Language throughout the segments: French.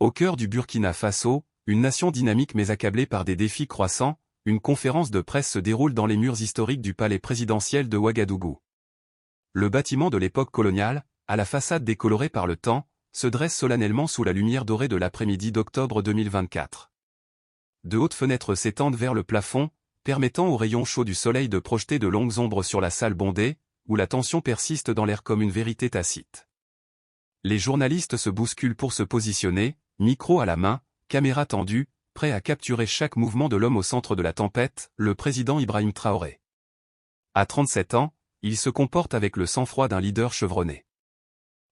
Au cœur du Burkina Faso, une nation dynamique mais accablée par des défis croissants, une conférence de presse se déroule dans les murs historiques du palais présidentiel de Ouagadougou. Le bâtiment de l'époque coloniale, à la façade décolorée par le temps, se dresse solennellement sous la lumière dorée de l'après-midi d'octobre 2024. De hautes fenêtres s'étendent vers le plafond, permettant aux rayons chauds du soleil de projeter de longues ombres sur la salle bondée, où la tension persiste dans l'air comme une vérité tacite. Les journalistes se bousculent pour se positionner, micro à la main, caméra tendue, prêts à capturer chaque mouvement de l'homme au centre de la tempête, le président Ibrahim Traoré. À 37 ans, il se comporte avec le sang-froid d'un leader chevronné.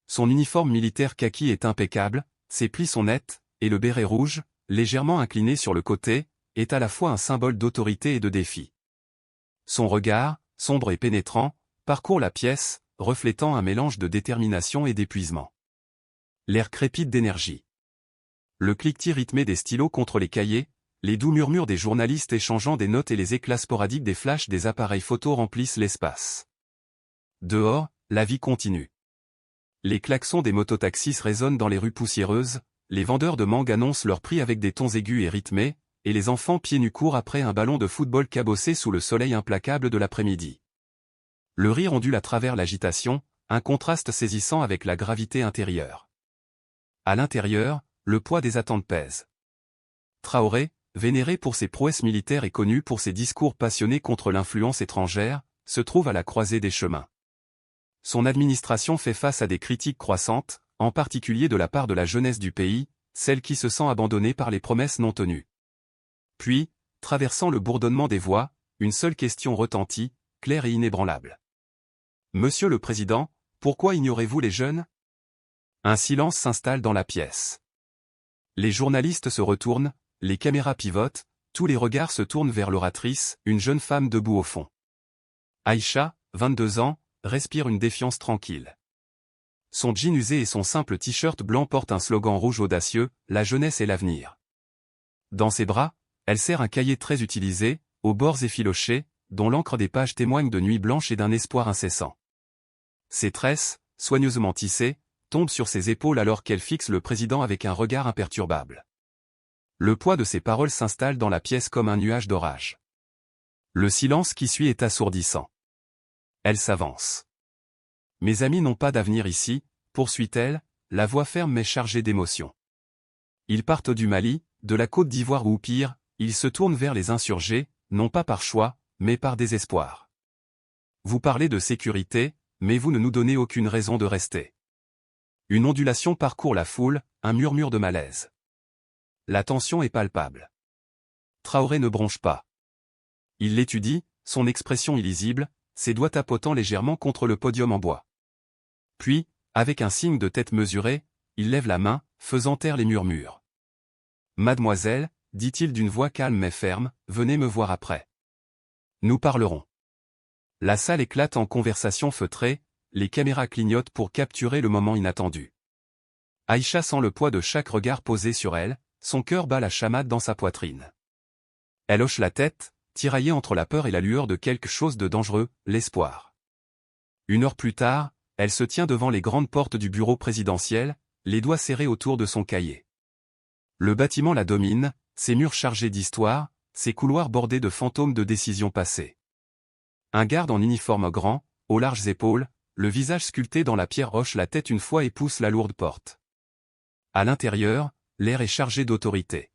Son uniforme militaire kaki est impeccable, ses plis sont nets, et le béret rouge, légèrement incliné sur le côté, est à la fois un symbole d'autorité et de défi. Son regard, sombre et pénétrant, parcourt la pièce, reflétant un mélange de détermination et d'épuisement. L'air crépite d'énergie. Le cliquetis rythmé des stylos contre les cahiers, les doux murmures des journalistes échangeant des notes et les éclats sporadiques des flashs des appareils photo remplissent l'espace. Dehors, la vie continue. Les klaxons des mototaxis résonnent dans les rues poussiéreuses, les vendeurs de mangue annoncent leur prix avec des tons aigus et rythmés, et les enfants pieds nus courent après un ballon de football cabossé sous le soleil implacable de l'après-midi. Le rire ondule à travers l'agitation, un contraste saisissant avec la gravité intérieure. À l'intérieur, le poids des attentes pèse. Traoré, vénéré pour ses prouesses militaires et connu pour ses discours passionnés contre l'influence étrangère, se trouve à la croisée des chemins. Son administration fait face à des critiques croissantes, en particulier de la part de la jeunesse du pays, celle qui se sent abandonnée par les promesses non tenues. Puis, traversant le bourdonnement des voix, une seule question retentit, claire et inébranlable. Monsieur le Président, pourquoi ignorez-vous les jeunes ? Un silence s'installe dans la pièce. Les journalistes se retournent, les caméras pivotent, tous les regards se tournent vers l'oratrice, une jeune femme debout au fond. Aïcha, 22 ans, respire une défiance tranquille. Son jean usé et son simple t-shirt blanc portent un slogan rouge audacieux, la jeunesse est l'avenir. Dans ses bras, elle serre un cahier très utilisé, aux bords effilochés, dont l'encre des pages témoigne de nuits blanches et d'un espoir incessant. Ses tresses, soigneusement tissées, tombent sur ses épaules alors qu'elle fixe le président avec un regard imperturbable. Le poids de ses paroles s'installe dans la pièce comme un nuage d'orage. Le silence qui suit est assourdissant. Elle s'avance. Mes amis n'ont pas d'avenir ici, poursuit-elle, la voix ferme mais chargée d'émotion. Ils partent du Mali, de la Côte d'Ivoire ou pire, ils se tournent vers les insurgés, non pas par choix, mais par désespoir. Vous parlez de sécurité, mais vous ne nous donnez aucune raison de rester. Une ondulation parcourt la foule, un murmure de malaise. La tension est palpable. Traoré ne bronche pas. Il l'étudie, son expression illisible, ses doigts tapotant légèrement contre le podium en bois. Puis, avec un signe de tête mesuré, il lève la main, faisant taire les murmures. Mademoiselle, dit-il d'une voix calme mais ferme, venez me voir après. Nous parlerons. La salle éclate en conversation feutrée, les caméras clignotent pour capturer le moment inattendu. Aïcha sent le poids de chaque regard posé sur elle, son cœur bat la chamade dans sa poitrine. Elle hoche la tête, tiraillée entre la peur et la lueur de quelque chose de dangereux, l'espoir. 1 heure plus tard, elle se tient devant les grandes portes du bureau présidentiel, les doigts serrés autour de son cahier. Le bâtiment la domine, ses murs chargés d'histoire, ses couloirs bordés de fantômes de décisions passées. Un garde en uniforme grand, aux larges épaules, le visage sculpté dans la pierre hoche la tête une fois et pousse la lourde porte. À l'intérieur, l'air est chargé d'autorité.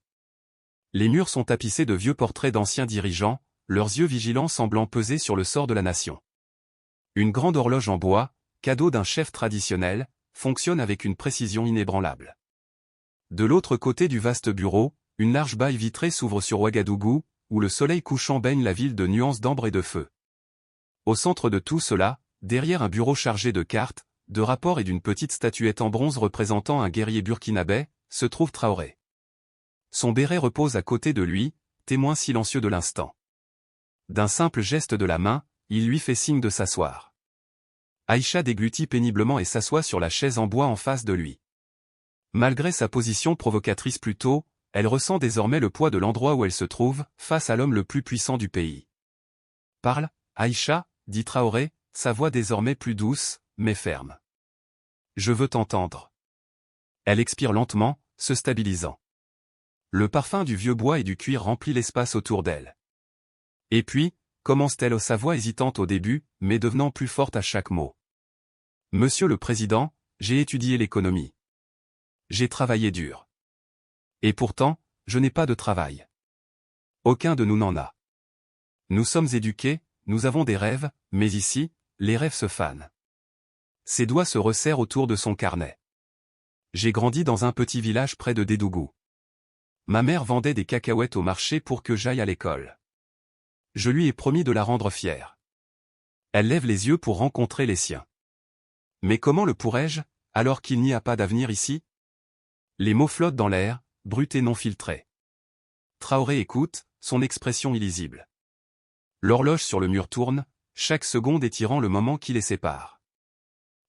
Les murs sont tapissés de vieux portraits d'anciens dirigeants, leurs yeux vigilants semblant peser sur le sort de la nation. Une grande horloge en bois, cadeau d'un chef traditionnel, fonctionne avec une précision inébranlable. De l'autre côté du vaste bureau, une large baille vitrée s'ouvre sur Ouagadougou, où le soleil couchant baigne la ville de nuances d'ambre et de feu. Au centre de tout cela, derrière un bureau chargé de cartes, de rapports et d'une petite statuette en bronze représentant un guerrier burkinabé, se trouve Traoré. Son béret repose à côté de lui, témoin silencieux de l'instant. D'un simple geste de la main, il lui fait signe de s'asseoir. Aïcha déglutit péniblement et s'assoit sur la chaise en bois en face de lui. Malgré sa position provocatrice plus tôt, elle ressent désormais le poids de l'endroit où elle se trouve, face à l'homme le plus puissant du pays. « Parle, Aïcha » dit Traoré, sa voix désormais plus douce, mais ferme. « Je veux t'entendre. » Elle expire lentement, se stabilisant. Le parfum du vieux bois et du cuir remplit l'espace autour d'elle. Et puis, commence-t-elle sa voix hésitante au début, mais devenant plus forte à chaque mot. Monsieur le Président, j'ai étudié l'économie. J'ai travaillé dur. Et pourtant, je n'ai pas de travail. Aucun de nous n'en a. Nous sommes éduqués, nous avons des rêves, mais ici, les rêves se fanent. Ses doigts se resserrent autour de son carnet. J'ai grandi dans un petit village près de Dédougou. Ma mère vendait des cacahuètes au marché pour que j'aille à l'école. Je lui ai promis de la rendre fière. Elle lève les yeux pour rencontrer les siens. Mais comment le pourrais-je, alors qu'il n'y a pas d'avenir ici? Les mots flottent dans l'air, bruts et non filtrés. Traoré écoute, son expression illisible. L'horloge sur le mur tourne, chaque seconde étirant le moment qui les sépare.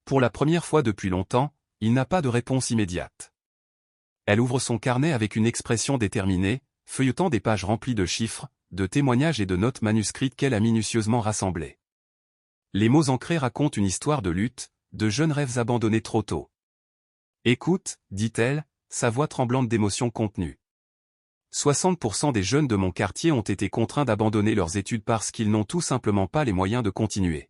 Pour la première fois depuis longtemps, il n'a pas de réponse immédiate. Elle ouvre son carnet avec une expression déterminée, feuilletant des pages remplies de chiffres, de témoignages et de notes manuscrites qu'elle a minutieusement rassemblées. Les mots ancrés racontent une histoire de lutte, de jeunes rêves abandonnés trop tôt. Écoute, dit-elle, sa voix tremblante d'émotion contenue. 60% des jeunes de mon quartier ont été contraints d'abandonner leurs études parce qu'ils n'ont tout simplement pas les moyens de continuer.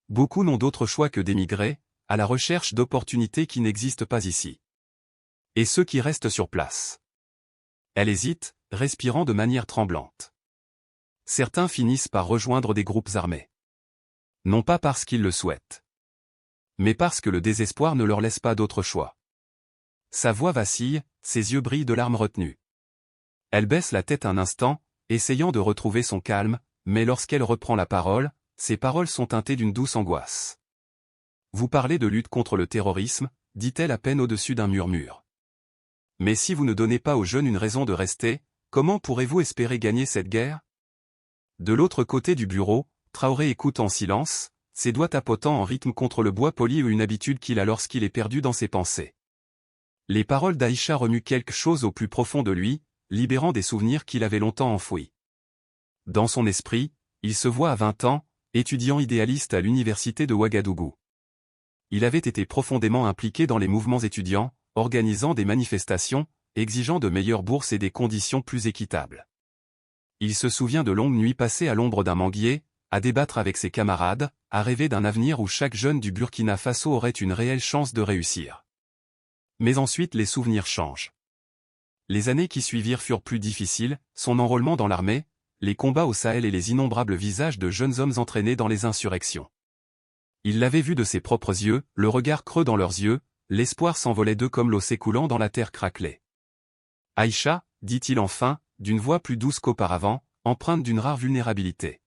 Beaucoup n'ont d'autre choix que d'émigrer, à la recherche d'opportunités qui n'existent pas ici. Et ceux qui restent sur place. Elle hésite, respirant de manière tremblante. Certains finissent par rejoindre des groupes armés. Non pas parce qu'ils le souhaitent. Mais parce que le désespoir ne leur laisse pas d'autre choix. Sa voix vacille, ses yeux brillent de larmes retenues. Elle baisse la tête un instant, essayant de retrouver son calme, mais lorsqu'elle reprend la parole, ses paroles sont teintées d'une douce angoisse. Vous parlez de lutte contre le terrorisme, dit-elle à peine au-dessus d'un murmure. Mais si vous ne donnez pas aux jeunes une raison de rester, comment pourrez-vous espérer gagner cette guerre? De l'autre côté du bureau, Traoré écoute en silence, ses doigts tapotant en rythme contre le bois poli ou une habitude qu'il a lorsqu'il est perdu dans ses pensées. Les paroles d'Aïcha remuent quelque chose au plus profond de lui, libérant des souvenirs qu'il avait longtemps enfouis. Dans son esprit, il se voit à 20 ans, étudiant idéaliste à l'université de Ouagadougou. Il avait été profondément impliqué dans les mouvements étudiants, organisant des manifestations, exigeant de meilleures bourses et des conditions plus équitables. Il se souvient de longues nuits passées à l'ombre d'un manguier, à débattre avec ses camarades, à rêver d'un avenir où chaque jeune du Burkina Faso aurait une réelle chance de réussir. Mais ensuite les souvenirs changent. Les années qui suivirent furent plus difficiles, son enrôlement dans l'armée, les combats au Sahel et les innombrables visages de jeunes hommes entraînés dans les insurrections. Il l'avait vu de ses propres yeux, le regard creux dans leurs yeux, l'espoir s'envolait d'eux comme l'eau s'écoulant dans la terre craquelée. Aïcha, dit-il enfin, d'une voix plus douce qu'auparavant, empreinte d'une rare vulnérabilité.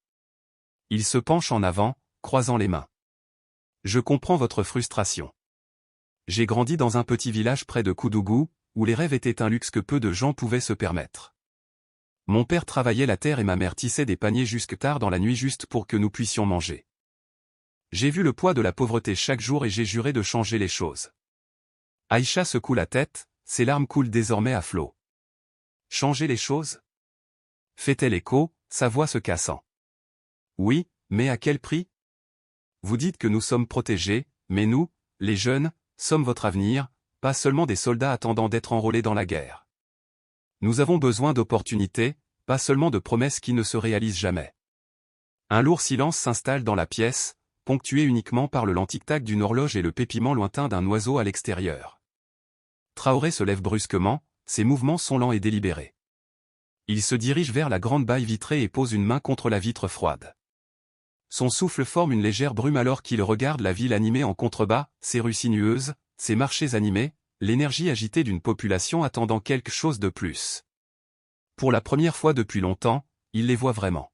Il se penche en avant, croisant les mains. Je comprends votre frustration. J'ai grandi dans un petit village près de Koudougou, où les rêves étaient un luxe que peu de gens pouvaient se permettre. Mon père travaillait la terre et ma mère tissait des paniers jusque tard dans la nuit juste pour que nous puissions manger. J'ai vu le poids de la pauvreté chaque jour et j'ai juré de changer les choses. Aïcha secoue la tête, ses larmes coulent désormais à flot. Changer les choses? Fait-elle écho, sa voix se cassant. Oui, mais à quel prix? Vous dites que nous sommes protégés, mais nous, les jeunes, sommes votre avenir, pas seulement des soldats attendant d'être enrôlés dans la guerre. Nous avons besoin d'opportunités, pas seulement de promesses qui ne se réalisent jamais. Un lourd silence s'installe dans la pièce, ponctué uniquement par le lent tic-tac d'une horloge et le pépiment lointain d'un oiseau à l'extérieur. Traoré se lève brusquement, ses mouvements sont lents et délibérés. Il se dirige vers la grande baille vitrée et pose une main contre la vitre froide. Son souffle forme une légère brume alors qu'il regarde la ville animée en contrebas, ses rues sinueuses, ses marchés animés, l'énergie agitée d'une population attendant quelque chose de plus. Pour la première fois depuis longtemps, il les voit vraiment.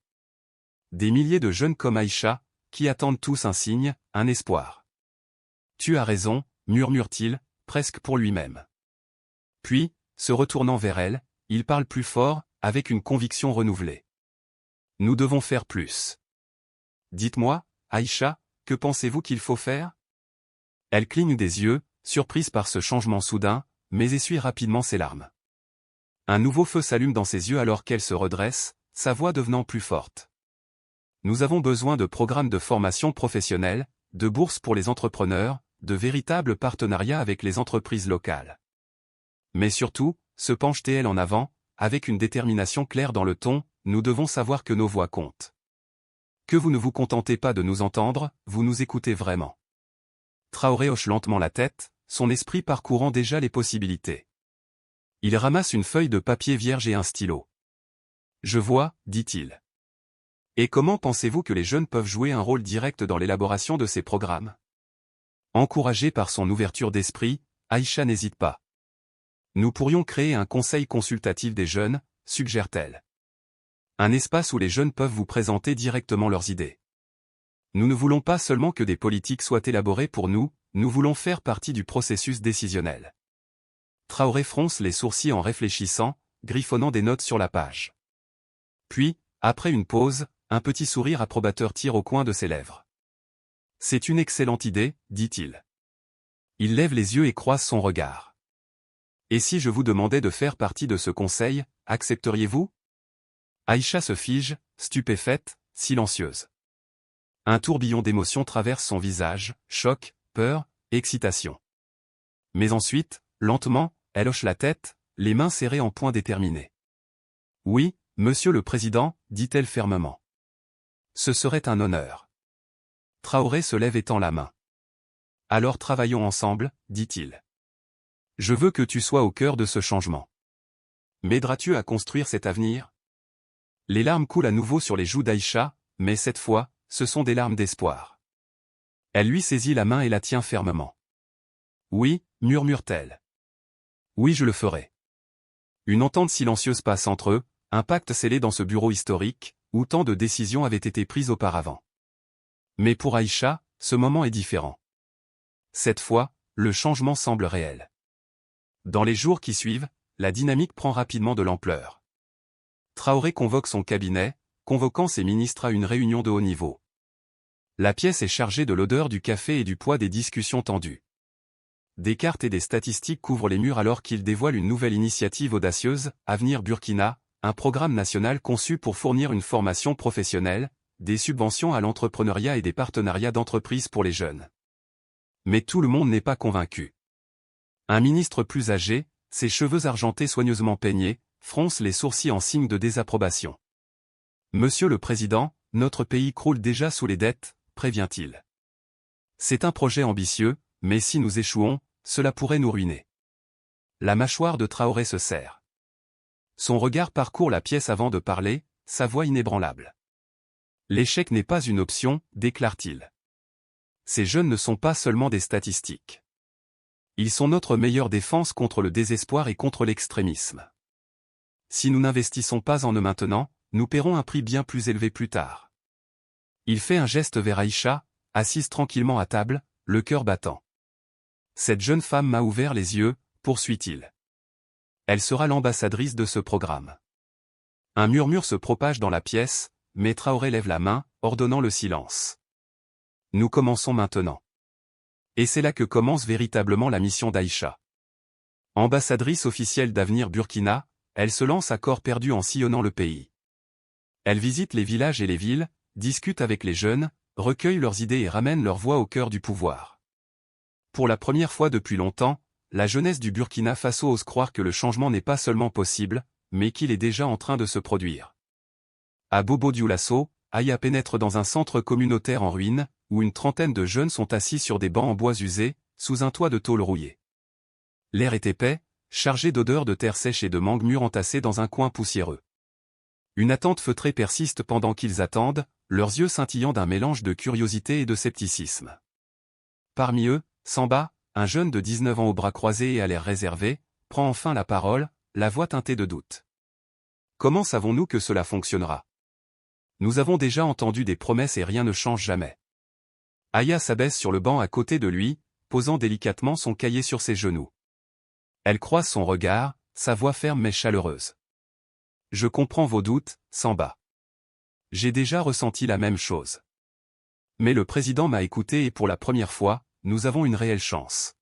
Des milliers de jeunes comme Aïcha, qui attendent tous un signe, un espoir. Tu as raison, murmure-t-il, presque pour lui-même. Puis, se retournant vers elle, il parle plus fort, avec une conviction renouvelée. Nous devons faire plus. Dites-moi, Aïcha, que pensez-vous qu'il faut faire? Elle cligne des yeux, surprise par ce changement soudain, mais essuie rapidement ses larmes. Un nouveau feu s'allume dans ses yeux alors qu'elle se redresse, sa voix devenant plus forte. Nous avons besoin de programmes de formation professionnelle, de bourses pour les entrepreneurs, de véritables partenariats avec les entreprises locales. Mais surtout, se penche-t-elle en avant, avec une détermination claire dans le ton, nous devons savoir que nos voix comptent. Que vous ne vous contentez pas de nous entendre, vous nous écoutez vraiment. Traoré hoche lentement la tête, son esprit parcourant déjà les possibilités. Il ramasse une feuille de papier vierge et un stylo. Je vois, dit-il. Et comment pensez-vous que les jeunes peuvent jouer un rôle direct dans l'élaboration de ces programmes? Encouragée par son ouverture d'esprit, Aïcha n'hésite pas. Nous pourrions créer un conseil consultatif des jeunes, suggère-t-elle. Un espace où les jeunes peuvent vous présenter directement leurs idées. Nous ne voulons pas seulement que des politiques soient élaborées pour nous, nous voulons faire partie du processus décisionnel. Traoré fronce les sourcils en réfléchissant, griffonnant des notes sur la page. Puis, après une pause, un petit sourire approbateur tire au coin de ses lèvres. C'est une excellente idée, dit-il. Il lève les yeux et croise son regard. Et si je vous demandais de faire partie de ce conseil, accepteriez-vous? Aïcha se fige, stupéfaite, silencieuse. Un tourbillon d'émotions traverse son visage, choc, peur, excitation. Mais ensuite, lentement, elle hoche la tête, les mains serrées en poing déterminé. Oui, Monsieur le Président, dit-elle fermement. Ce serait un honneur. Traoré se lève et tend la main. Alors travaillons ensemble, dit-il. Je veux que tu sois au cœur de ce changement. M'aideras-tu à construire cet avenir? Les larmes coulent à nouveau sur les joues d'Aïcha, mais cette fois, ce sont des larmes d'espoir. Elle lui saisit la main et la tient fermement. Oui, murmure-t-elle. Oui, je le ferai. Une entente silencieuse passe entre eux, un pacte scellé dans ce bureau historique, où tant de décisions avaient été prises auparavant. Mais pour Aïcha, ce moment est différent. Cette fois, le changement semble réel. Dans les jours qui suivent, la dynamique prend rapidement de l'ampleur. Traoré convoque son cabinet, convoquant ses ministres à une réunion de haut niveau. La pièce est chargée de l'odeur du café et du poids des discussions tendues. Des cartes et des statistiques couvrent les murs alors qu'il dévoile une nouvelle initiative audacieuse, Avenir Burkina, un programme national conçu pour fournir une formation professionnelle, des subventions à l'entrepreneuriat et des partenariats d'entreprises pour les jeunes. Mais tout le monde n'est pas convaincu. Un ministre plus âgé, ses cheveux argentés soigneusement peignés, fronce les sourcils en signe de désapprobation. Monsieur le Président, notre pays croule déjà sous les dettes, prévient-il. C'est un projet ambitieux, mais si nous échouons, cela pourrait nous ruiner. La mâchoire de Traoré se serre. Son regard parcourt la pièce avant de parler, sa voix inébranlable. L'échec n'est pas une option, déclare-t-il. Ces jeunes ne sont pas seulement des statistiques. Ils sont notre meilleure défense contre le désespoir et contre l'extrémisme. Si nous n'investissons pas en eux maintenant, nous paierons un prix bien plus élevé plus tard. Il fait un geste vers Aïcha, assise tranquillement à table, le cœur battant. Cette jeune femme m'a ouvert les yeux, poursuit-il. Elle sera l'ambassadrice de ce programme. Un murmure se propage dans la pièce, mais Traoré lève la main, ordonnant le silence. Nous commençons maintenant. Et c'est là que commence véritablement la mission d'Aïcha. Ambassadrice officielle d'Avenir Burkina, elle se lance à corps perdu en sillonnant le pays. Elle visite les villages et les villes, discute avec les jeunes, recueille leurs idées et ramène leur voix au cœur du pouvoir. Pour la première fois depuis longtemps, la jeunesse du Burkina Faso ose croire que le changement n'est pas seulement possible, mais qu'il est déjà en train de se produire. À Bobo-Dioulasso, Aya pénètre dans un centre communautaire en ruine, où une trentaine de jeunes sont assis sur des bancs en bois usés, sous un toit de tôle rouillée. L'air est épais, chargé d'odeurs de terre sèche et de mangue mûre entassées dans un coin poussiéreux. Une attente feutrée persiste pendant qu'ils attendent, leurs yeux scintillant d'un mélange de curiosité et de scepticisme. Parmi eux, Samba, un jeune de 19 ans aux bras croisés et à l'air réservé, prend enfin la parole, la voix teintée de doute. Comment savons-nous que cela fonctionnera? Nous avons déjà entendu des promesses et rien ne change jamais. Aya s'abaisse sur le banc à côté de lui, posant délicatement son cahier sur ses genoux. Elle croise son regard, sa voix ferme mais chaleureuse. Je comprends vos doutes, Samba. J'ai déjà ressenti la même chose. Mais le président m'a écouté et pour la première fois, nous avons une réelle chance.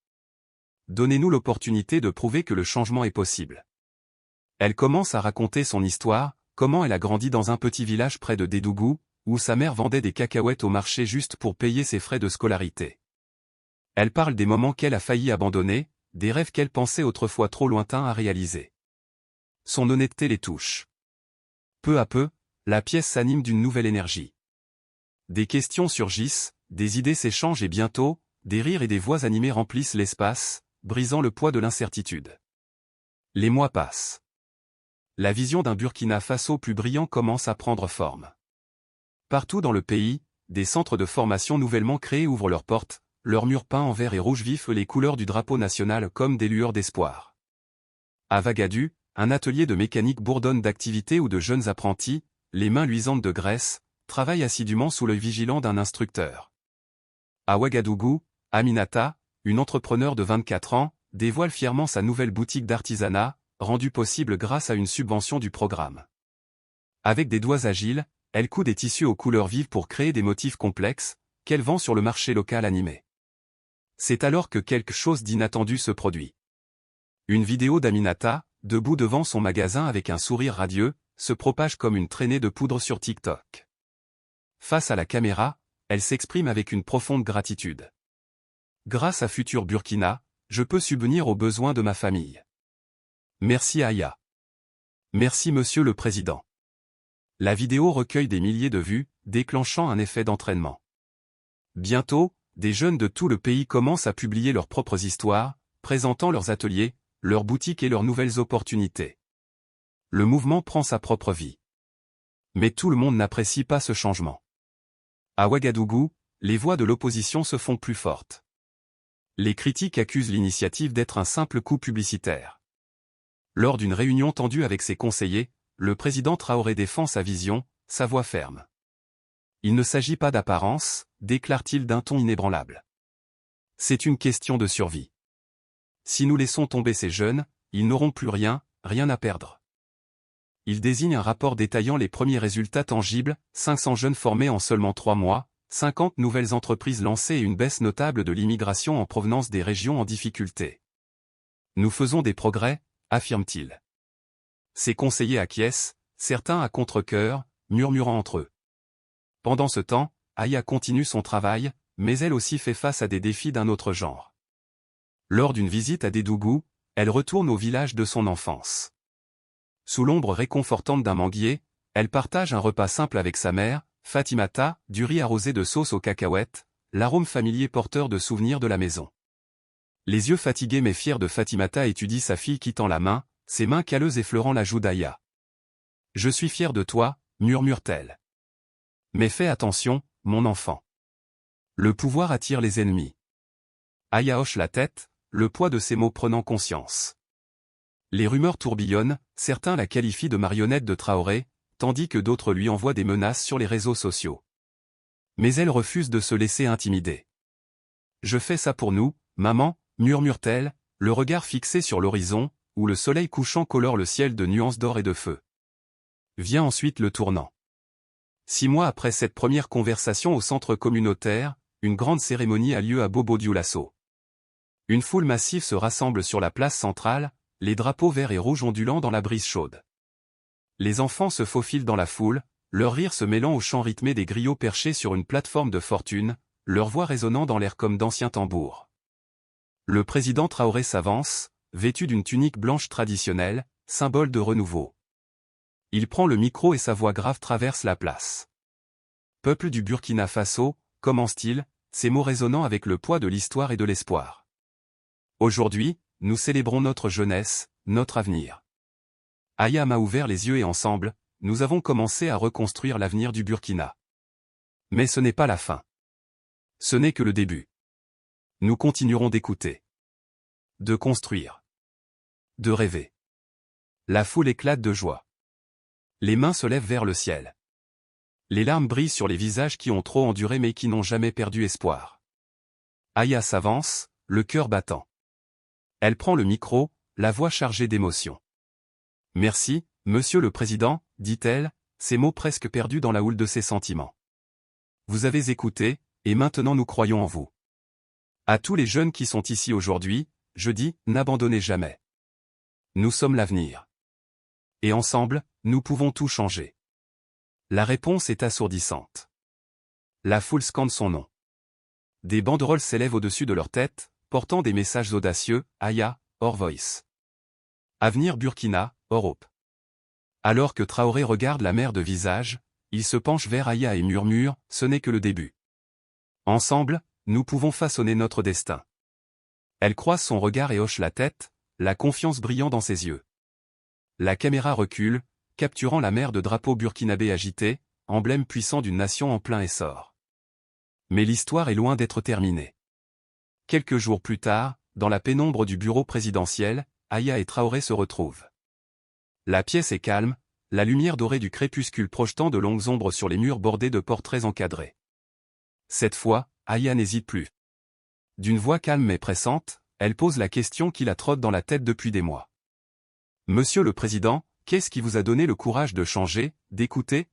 Donnez-nous l'opportunité de prouver que le changement est possible. Elle commence à raconter son histoire, comment elle a grandi dans un petit village près de Dédougou, où sa mère vendait des cacahuètes au marché juste pour payer ses frais de scolarité. Elle parle des moments qu'elle a failli abandonner, des rêves qu'elle pensait autrefois trop lointains à réaliser. Son honnêteté les touche. Peu à peu, la pièce s'anime d'une nouvelle énergie. Des questions surgissent, des idées s'échangent et bientôt, des rires et des voix animées remplissent l'espace, brisant le poids de l'incertitude. Les mois passent. La vision d'un Burkina Faso plus brillant commence à prendre forme. Partout dans le pays, des centres de formation nouvellement créés ouvrent leurs portes, leurs murs peints en vert et rouge vif les couleurs du drapeau national comme des lueurs d'espoir. À Vagadou, un atelier de mécanique bourdonne d'activités où de jeunes apprentis, les mains luisantes de graisse, travaillent assidûment sous l'œil vigilant d'un instructeur. À Ouagadougou, Aminata, une entrepreneure de 24 ans, dévoile fièrement sa nouvelle boutique d'artisanat, rendue possible grâce à une subvention du programme. Avec des doigts agiles, elle coud des tissus aux couleurs vives pour créer des motifs complexes, qu'elle vend sur le marché local animé. C'est alors que quelque chose d'inattendu se produit. Une vidéo d'Aminata, debout devant son magasin avec un sourire radieux, se propage comme une traînée de poudre sur TikTok. Face à la caméra, elle s'exprime avec une profonde gratitude. Grâce à Futur Burkina, je peux subvenir aux besoins de ma famille. Merci Aya. Merci Monsieur le Président. La vidéo recueille des milliers de vues, déclenchant un effet d'entraînement. Bientôt, des jeunes de tout le pays commencent à publier leurs propres histoires, présentant leurs ateliers, leurs boutiques et leurs nouvelles opportunités. Le mouvement prend sa propre vie. Mais tout le monde n'apprécie pas ce changement. À Ouagadougou, les voix de l'opposition se font plus fortes. Les critiques accusent l'initiative d'être un simple coup publicitaire. Lors d'une réunion tendue avec ses conseillers, le président Traoré défend sa vision, sa voix ferme. Il ne s'agit pas d'apparence, déclare-t-il d'un ton inébranlable. C'est une question de survie. Si nous laissons tomber ces jeunes, ils n'auront plus rien, rien à perdre. Il désigne un rapport détaillant les premiers résultats tangibles, 500 jeunes formés en seulement 3 mois, 50 nouvelles entreprises lancées et une baisse notable de l'immigration en provenance des régions en difficulté. Nous faisons des progrès, affirme-t-il. Ses conseillers acquiescent, certains à contre-cœur, murmurant entre eux. Pendant ce temps, Aya continue son travail, mais elle aussi fait face à des défis d'un autre genre. Lors d'une visite à Dédougou, elle retourne au village de son enfance. Sous l'ombre réconfortante d'un manguier, elle partage un repas simple avec sa mère, Fatimata, du riz arrosé de sauce aux cacahuètes, l'arôme familier porteur de souvenirs de la maison. Les yeux fatigués mais fiers de Fatimata étudient sa fille qui tend la main, ses mains calleuses effleurant la joue d'Aya. « Je suis fière de toi », murmure-t-elle. « Mais fais attention, mon enfant. Le pouvoir attire les ennemis. » Aya hoche la tête, le poids de ses mots prenant conscience. Les rumeurs tourbillonnent, certains la qualifient de marionnette de Traoré, tandis que d'autres lui envoient des menaces sur les réseaux sociaux. Mais elle refuse de se laisser intimider. « Je fais ça pour nous, maman », murmure-t-elle, le regard fixé sur l'horizon, où le soleil couchant colore le ciel de nuances d'or et de feu. Vient ensuite le tournant. 6 mois après cette première conversation au centre communautaire, une grande cérémonie a lieu à Bobo-Dioulasso. Une foule massive se rassemble sur la place centrale, les drapeaux verts et rouges ondulants dans la brise chaude. Les enfants se faufilent dans la foule, leur rire se mêlant au chant rythmé des griots perchés sur une plateforme de fortune, leur voix résonnant dans l'air comme d'anciens tambours. Le président Traoré s'avance, vêtu d'une tunique blanche traditionnelle, symbole de renouveau. Il prend le micro et sa voix grave traverse la place. « Peuple du Burkina Faso », commence-t-il, ses mots résonnant avec le poids de l'histoire et de l'espoir. Aujourd'hui, nous célébrons notre jeunesse, notre avenir. Aya m'a ouvert les yeux et ensemble, nous avons commencé à reconstruire l'avenir du Burkina. Mais ce n'est pas la fin. Ce n'est que le début. Nous continuerons d'écouter. De construire. De rêver. La foule éclate de joie. Les mains se lèvent vers le ciel. Les larmes brillent sur les visages qui ont trop enduré mais qui n'ont jamais perdu espoir. Aya s'avance, le cœur battant. Elle prend le micro, la voix chargée d'émotion. « Merci, Monsieur le Président », dit-elle, ses mots presque perdus dans la houle de ses sentiments. « Vous avez écouté, et maintenant nous croyons en vous. À tous les jeunes qui sont ici aujourd'hui, je dis, n'abandonnez jamais. Nous sommes l'avenir. Et ensemble, nous pouvons tout changer. » La réponse est assourdissante. La foule scande son nom. Des banderoles s'élèvent au-dessus de leur tête, portant des messages audacieux, Aya, Our Voice. Avenir Burkina, Europe. Alors que Traoré regarde la mer de visage, il se penche vers Aya et murmure, ce n'est que le début. Ensemble, nous pouvons façonner notre destin. Elle croise son regard et hoche la tête, la confiance brillant dans ses yeux. La caméra recule, capturant la mer de drapeaux burkinabés agités, emblème puissant d'une nation en plein essor. Mais l'histoire est loin d'être terminée. Quelques jours plus tard, dans la pénombre du bureau présidentiel, Aya et Traoré se retrouvent. La pièce est calme, la lumière dorée du crépuscule projetant de longues ombres sur les murs bordés de portraits encadrés. Cette fois, Aya n'hésite plus. D'une voix calme mais pressante, elle pose la question qui la trotte dans la tête depuis des mois. Monsieur le Président, qu'est-ce qui vous a donné le courage de changer, d'écouter,